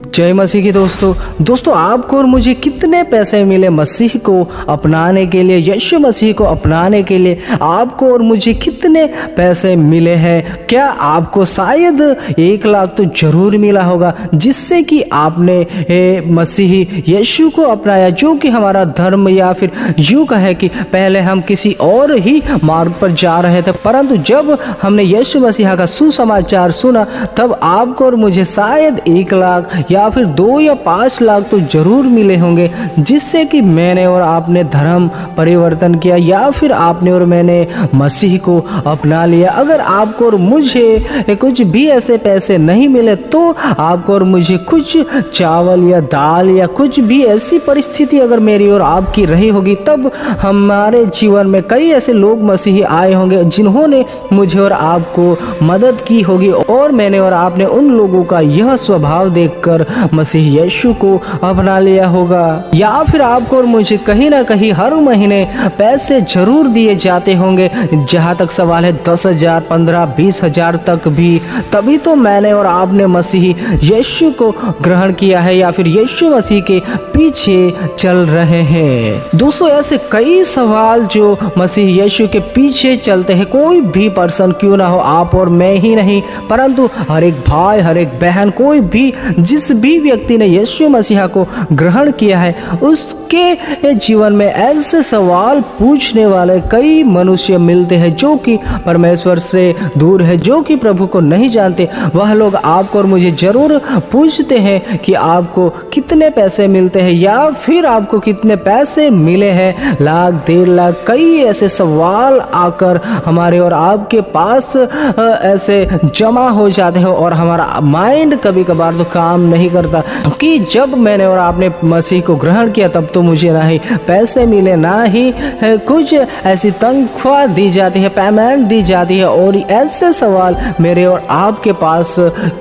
जय मसीह की दोस्तों आपको और मुझे कितने पैसे मिले मसीह को अपनाने के लिए, यीशु मसीह को अपनाने के लिए आपको और मुझे कितने पैसे मिले हैं? क्या आपको शायद 1 लाख तो जरूर मिला होगा, जिससे कि आपने मसीह यीशु को अपनाया, जो कि हमारा धर्म, या फिर यूँ कहे कि पहले हम किसी और ही मार्ग पर जा रहे थे, परंतु जब हमने यीशु मसीह का सुसमाचार सुना तब आपको और मुझे शायद 1 लाख या फिर 2 या 5 लाख तो जरूर मिले होंगे, जिससे कि मैंने और आपने धर्म परिवर्तन किया या फिर आपने और मैंने मसीह को अपना लिया। अगर आपको और मुझे कुछ भी ऐसे पैसे नहीं मिले तो आपको और मुझे कुछ चावल या दाल या कुछ भी ऐसी परिस्थिति अगर मेरी और आपकी रही होगी, तब हमारे जीवन में कई ऐसे लोग मसीही आए होंगे जिन्होंने मुझे और आपको मदद की होगी, और मैंने और आपने उन लोगों का यह स्वभाव देखकर मसीह यीशु को अपना लिया होगा। या फिर आपको और मुझे कहीं ना कहीं हर महीने पैसे जरूर दिए जाते होंगे। जहाँ तक सवाल है 10,000, 15, 20,000 तक भी, तभी तो मैंने और आपने मसीह यीशु को ग्रहण किया है या फिर यीशु मसीह के पीछे चल रहे हैं। दोस्तों ऐसे कई सवाल जो मसीह यीशु के पीछे चलते हैं, कोई भी पर्सन क्यों ना हो, आप और मैं ही नहीं, परंतु हर एक भाई, हर एक बहन, कोई भी जिस भी व्यक्ति ने यीशु मसीह को ग्रहण किया है, उसके जीवन में ऐसे सवाल पूछने वाले कई मनुष्य मिलते हैं जो कि परमेश्वर से दूर है, जो कि प्रभु को नहीं जानते। वह लोग आपको और मुझे जरूर पूछते हैं कि आपको कितने पैसे मिलते हैं या फिर आपको कितने पैसे मिले हैं। लाख, 1.5 लाख, कई ऐसे सवाल आकर हमारे और आपके पास ऐसे जमा हो जाते हैं, और हमारा माइंड कभी कभार तो काम नहीं करता कि जब मैंने और आपने मसीह को ग्रहण किया तब तो मुझे ना ही पैसे मिले, ना ही कुछ ऐसी तनख्वाह दी जाती है, पेमेंट दी जाती है, और ऐसे सवाल मेरे और आपके पास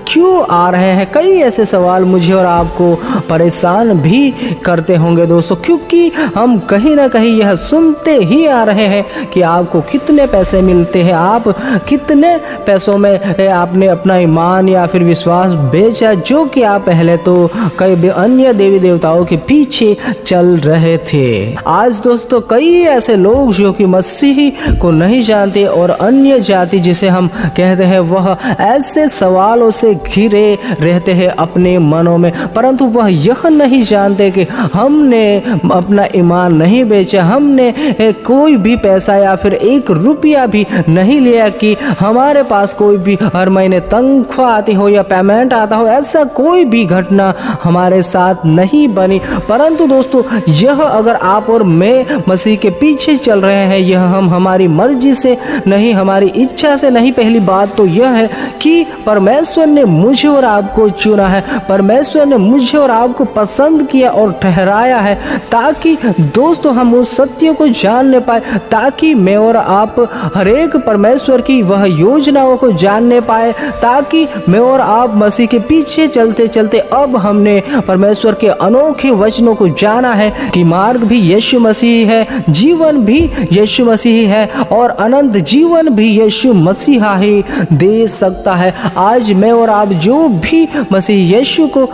क्यों आ रहे हैं? कई ऐसे सवाल मुझे और आपको परेशान भी करते होंगे दोस्तों, क्योंकि हम कहीं ना कहीं यह सुनते ही आ रहे हैं कि आपको कितने पैसे मिलते हैं, आप कितने पैसों में आपने अपना ईमान या फिर विश्वास बेचा, जो कि आप पहले तो कई अन्य देवी देवताओं के पीछे चल रहे थे। आज दोस्तों कई ऐसे लोग जो कि मसीह को नहीं जानते और अन्य जाति जिसे हम कहते हैं, वह ऐसे सवालों से घिरे रहते हैं अपने मनों में, परंतु वह यह नहीं जानते कि हमने अपना ईमान नहीं बेचा, हमने कोई भी पैसा या फिर 1 रुपया भी नहीं लिया कि हमारे पास कोई भी हर महीने तनख्वाह आती हो या पेमेंट आता हो। ऐसा कोई भी घटना हमारे साथ नहीं बनी। परंतु दोस्तों यह अगर आप और मैं मसीह के पीछे चल रहे हैं, यह हम हमारी मर्जी से नहीं, हमारी इच्छा से नहीं। पहली बात तो यह है कि परमेश्वर ने मुझे और आपको चुना है, परमेश्वर ने मुझे और आपको पसंद किया और ठहराया है, ताकि दोस्तों हम उस सत्य को जानने पाए, ताकि मैं और आप हर एक परमेश्वर की वह योजनाओं को जानने पाए, ताकि मैं और आप मसीह के पीछे चलते चलते अब हमने परमेश्वर के अनोखे वचनों को जाना है कि मार्ग भी यीशु मसीह है, जीवन भी यीशु मसीह है, और अनंत जीवन भी यीशु मसीह ही दे सकता है। आज मैं और आप जो भी मसीह यीशु को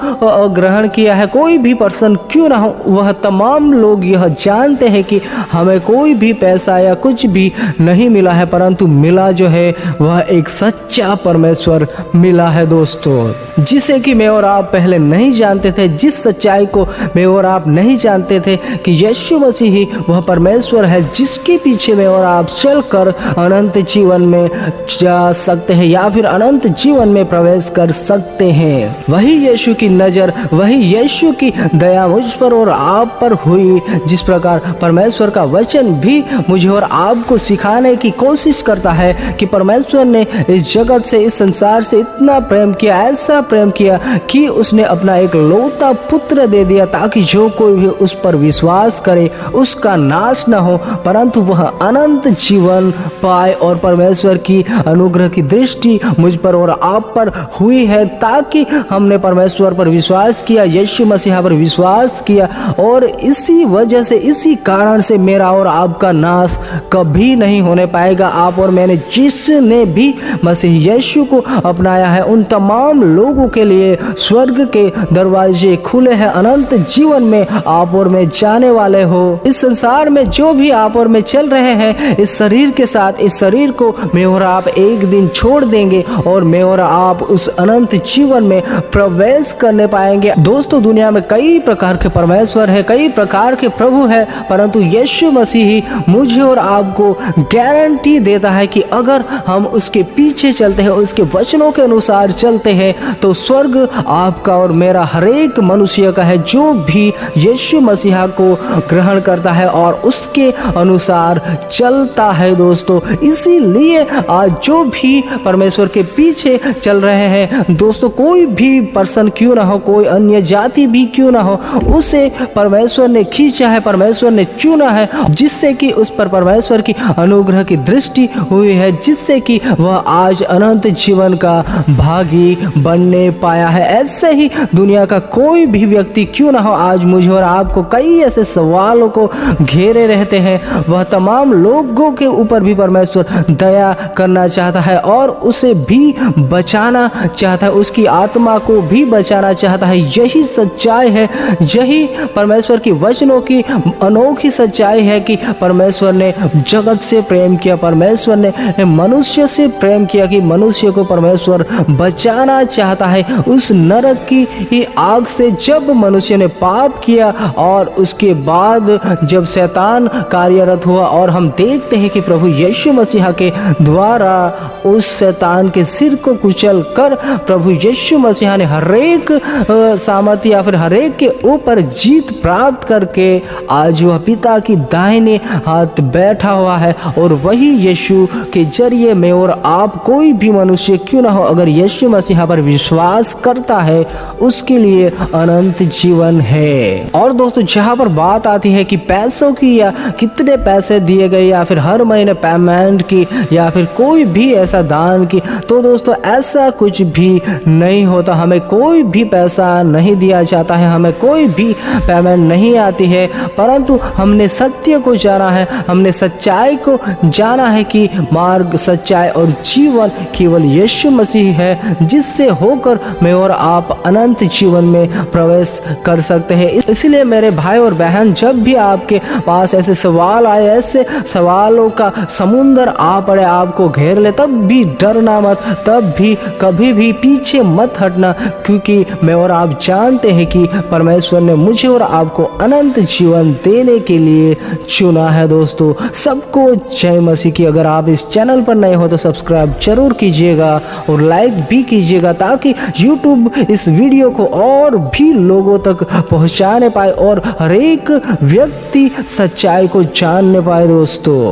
ग्रहण किया है, कोई भी पर्सन क्यों ना हो, वह तमाम लोग यह जानते हैं कि हमें कोई भी पैसा या कुछ भी नहीं मिला है, परंतु मिला जो है वह एक सच्चा परमेश्वर मिला है दोस्तों, जिसे कि मैं और आप पहले नहीं जानते थे, जिस सच्चाई को मैं और आप नहीं जानते थे कि यीशु मसीह ही वह परमेश्वर है जिसके पीछे मैं और आप चलकर अनंत जीवन में जा सकते हैं या फिर अनंत जीवन में प्रवेश कर सकते हैं। वही यीशु की नज़र, वही यीशु की दया मुझ पर और आप पर हुई, जिस प्रकार परमेश्वर का वचन भी मुझे और आपको सिखाने की कोशिश करता है कि परमेश्वर ने इस जगत से, इस संसार से इतना प्रेम किया, ऐसा प्रेम किया कि उसने अपना एक लौता पुत्र दे दिया, ताकि जो कोई भी उस पर विश्वास करे उसका नाश न हो, परंतु वह अनंत जीवन पाए। और परमेश्वर की अनुग्रह की दृष्टि मुझ पर और आप पर हुई है, ताकि हमने परमेश्वर पर विश्वास किया, यीशु मसीह पर विश्वास किया, और इसी वजह से, इसी कारण से मेरा और आपका नाश कभी नहीं होने पाएगा। आप और मैंने जिसने भी मसीह यीशु को अपनाया है, उन तमाम लोगों के लिए स्वर्ग के दरवाजे खुले हैं, अनंत जीवन में आप और मैं जाने वाले हो। इस संसार में जो भी आप और मैं चल रहे हैं, इस शरीर के साथ, इस शरीर को मैं और आप एक दिन छोड़ देंगे और मैं और आप उस अनंत जीवन में प्रवेश करने पाएंगे। दोस्तों, दुनिया में कई प्रकार के परमेश्वर है, कई प्रकार के प्रभु है, परंतु यीशु मसीह ही मुझे और आपको गारंटी देता है कि अगर हम उसके पीछे चलते हैं, उसके वचनों के अनुसार चलते हैं, तो स्वर्ग आपका और मेरा हर एक मनुष्य का है जो भी यीशु मसीहा को ग्रहण करता है और उसके अनुसार चलता है। दोस्तों, इसीलिए आज जो भी परमेश्वर के पीछे चल रहे हैं, दोस्तों, कोई भी पर्सन क्यों ना हो, कोई अन्य जाति भी क्यों ना हो, उसे परमेश्वर ने खींचा है, परमेश्वर ने चुना है, जिससे कि उस पर परमेश्वर की अनुग्रह की दृष्टि हुई है, जिससे कि वह आज अनंत जीवन का भागी बनने पाया है। ऐसे ही दुनिया का कोई भी व्यक्ति क्यों ना हो, आज मुझे और आपको कई ऐसे सवालों को घेरे रहते हैं, वह तमाम लोगों के ऊपर भी परमेश्वर दया करना चाहता है और उसे भी बचाना चाहता है, उसकी आत्मा को भी बचाना चाहता है। यही सच्चाई है, यही परमेश्वर की वचनों की अनोखी सच्चाई है कि परमेश्वर ने जगत से प्रेम किया, परमेश्वर ने मनुष्य से प्रेम किया कि मनुष्य को परमेश्वर बचाना चाहता है उस नरक की आग से। जब मनुष्य ने पाप किया और उसके बाद जब शैतान कार्यरत हुआ और हम देखते हैं कि प्रभु यीशु मसीहा के द्वारा उस शैतान के सिर को कुचल कर प्रभु यीशु मसीहा ने हरेक सामर्थ्य या फिर हरेक के ऊपर जीत प्राप्त करके आज वह पिता की दाहिने हाथ बैठा हुआ है। और वही यीशु के जरिए मैं और आप, कोई भी मनुष्य क्यों ना हो, अगर यीशु मसीहा पर विश्वास करता है, उसके लिए अनंत जीवन है। और दोस्तों, जहाँ पर बात आती है कि पैसों की या कितने पैसे दिए गए या फिर हर महीने पेमेंट की या फिर कोई भी ऐसा दान की, तो दोस्तों ऐसा कुछ भी नहीं होता। हमें कोई भी पैसा नहीं दिया जाता है, हमें कोई भी पेमेंट नहीं आती है, परंतु हमने सत्य को जाना है, हमने सच्चाई को जाना है कि मार्ग, सच्चाई और जीवन केवल यीशु मसीह है, जिससे होकर मैं और आप अनंत जीवन में प्रवेश कर सकते हैं। इसलिए मेरे भाई और बहन, जब भी आपके पास ऐसे सवाल आए, ऐसे सवालों का समुंदर आ पड़े, आपको घेर ले, तब भी डरना मत, तब भी कभी भी पीछे मत हटना, क्योंकि मैं और आप जानते हैं कि परमेश्वर ने मुझे और आपको अनंत जीवन देने के लिए चुना है। दोस्तों, सबको जय मसीह की। अगर आप इस चैनल पर नए हो तो सब्सक्राइब जरूर कीजिएगा और लाइक भी कीजिएगा, ताकि यूट्यूब इस वीडियो को और भी लोगों तक पहुंचाने पाए और हर एक व्यक्ति सच्चाई को जानने पाए। दोस्तों।